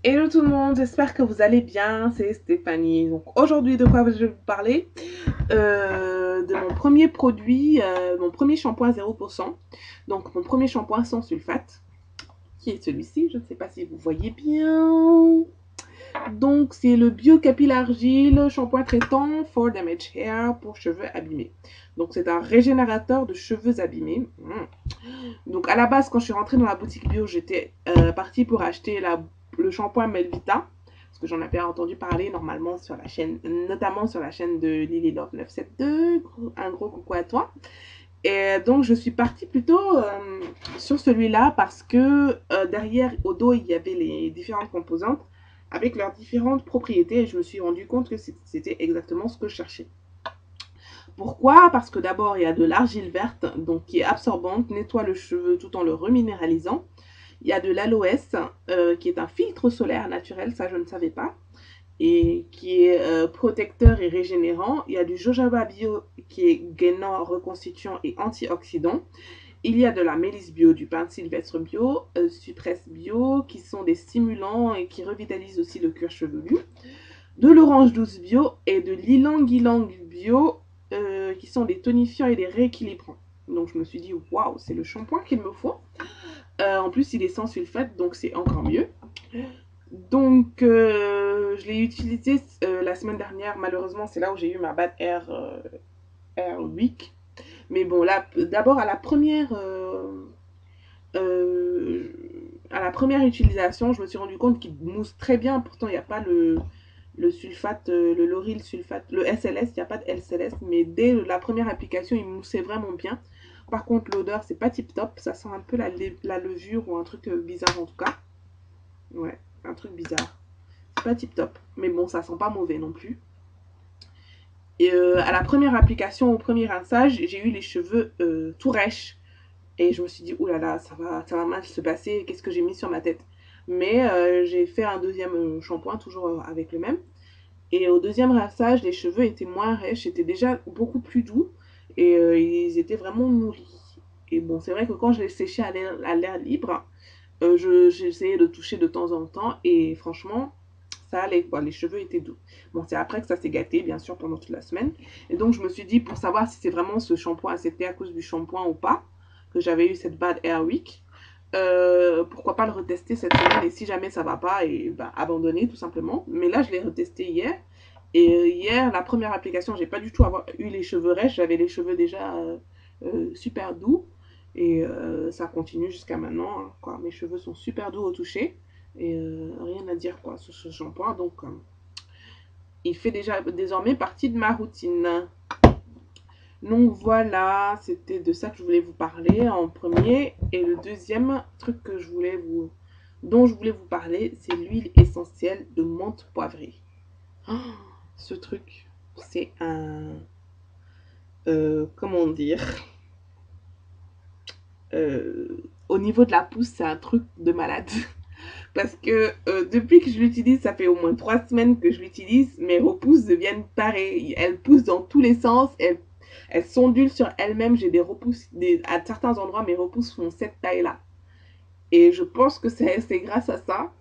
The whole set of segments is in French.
Hello tout le monde, j'espère que vous allez bien, c'est Stéphanie. Donc aujourd'hui de quoi je vais vous parler de mon premier produit, mon premier shampoing 0%. Donc mon premier shampoing sans sulfate, qui est celui-ci, je ne sais pas si vous voyez bien. Donc c'est le Bio Capillaire Gel shampoing traitant for damaged hair pour cheveux abîmés. Donc c'est un régénérateur de cheveux abîmés. Donc à la base quand je suis rentrée dans la boutique bio, j'étais partie pour acheter le shampoing Melvita, parce que j'en avais entendu parler normalement sur la chaîne, notamment sur la chaîne de Lily Love 972. Un gros coucou à toi. Et donc je suis partie plutôt sur celui-là parce que derrière au dos il y avait les différentes composantes avec leurs différentes propriétés et je me suis rendu compte que c'était exactement ce que je cherchais. Pourquoi? Parce que d'abord il y a de l'argile verte, donc qui est absorbante, nettoie le cheveu tout en le reminéralisant. Il y a de l'aloès, qui est un filtre solaire naturel, ça je ne savais pas, et qui est protecteur et régénérant. Il y a du jojoba bio, qui est gainant, reconstituant et antioxydant. Il y a de la mélisse bio, du pin sylvestre bio, cypress bio, qui sont des stimulants et qui revitalisent aussi le cuir chevelu. De l'orange douce bio et de l'ilang-ilang bio, qui sont des tonifiants et des rééquilibrants. Donc je me suis dit, waouh, c'est le shampoing qu'il me faut. En plus, il est sans sulfate, donc c'est encore mieux. Donc, je l'ai utilisé la semaine dernière. Malheureusement, c'est là où j'ai eu ma bad air week. Mais bon, là, d'abord à la première utilisation, je me suis rendu compte qu'il mousse très bien. Pourtant, il n'y a pas le sulfate, le lauryl sulfate, le SLS, il n'y a pas de SLS. Mais dès la première application, il moussait vraiment bien. Par contre, l'odeur, c'est pas tip top. Ça sent un peu la levure ou un truc bizarre en tout cas. Ouais, un truc bizarre. C'est pas tip top. Mais bon, ça sent pas mauvais non plus. Et à la première application, au premier rinçage, j'ai eu les cheveux tout rêches. Et je me suis dit, oulala, ça va mal se passer. Qu'est-ce que j'ai mis sur ma tête? Mais j'ai fait un deuxième shampoing, toujours avec le même. Et au deuxième rinçage, les cheveux étaient moins rêches, étaient déjà beaucoup plus doux. Et ils étaient vraiment nourris. Et bon, c'est vrai que quand je les séchais à l'air libre, j'essayais de toucher de temps en temps. Et franchement, ça allait quoi, les cheveux étaient doux. Bon, c'est après que ça s'est gâté, bien sûr, pendant toute la semaine. Et donc, je me suis dit, pour savoir si c'est vraiment ce shampoing, c'était à cause du shampoing ou pas, que j'avais eu cette bad hair week, pourquoi pas le retester cette semaine et si jamais ça va pas, et bah, abandonner tout simplement. Mais là, je l'ai retesté hier. Et hier, la première application, j'ai pas du tout eu les cheveux rêches, j'avais les cheveux déjà super doux. Et ça continue jusqu'à maintenant, hein, quoi. Mes cheveux sont super doux au toucher. Et rien à dire quoi sur ce shampoing. Donc, il fait déjà désormais partie de ma routine. Donc voilà, c'était de ça que je voulais vous parler en premier. Et le deuxième truc dont je voulais vous parler, c'est l'huile essentielle de menthe poivrée. Oh, ce truc, c'est comment dire, au niveau de la pousse, c'est un truc de malade. Parce que depuis que je l'utilise, ça fait au moins 3 semaines que je l'utilise, mes repousses deviennent pareilles. Elles poussent dans tous les sens, elles s'ondulent sur elles-mêmes. J'ai des repousses, à certains endroits, mes repousses font cette taille-là. Et je pense que c'est grâce à ça.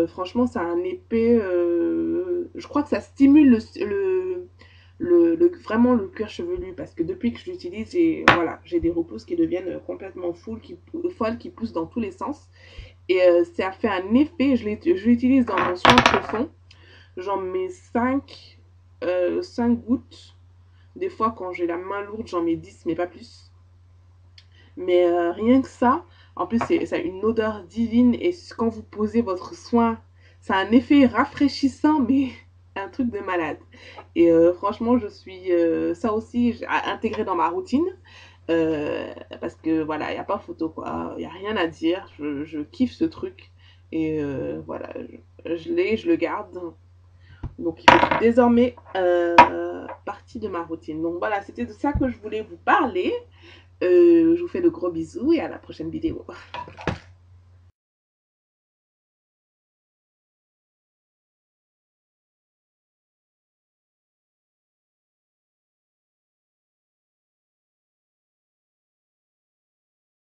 Franchement, ça a un épais. Je crois que ça stimule vraiment le cuir chevelu parce que depuis que je l'utilise, j'ai des repousses qui deviennent complètement folles, qui poussent dans tous les sens. Et ça fait un effet, je l'utilise dans mon soin profond. J'en mets 5 gouttes. Des fois, quand j'ai la main lourde, j'en mets 10, mais pas plus. Mais rien que ça, en plus, ça a une odeur divine. Et quand vous posez votre soin, ça a un effet rafraîchissant, mais un truc de malade. Et franchement, je suis ça aussi intégré dans ma routine. Parce que voilà, il n'y a pas photo quoi. Il n'y a rien à dire. Je kiffe ce truc. Et voilà, je l'ai, je le garde. Donc, il fait désormais partie de ma routine. Donc, voilà, c'était de ça que je voulais vous parler. Je vous fais de gros bisous et à la prochaine vidéo.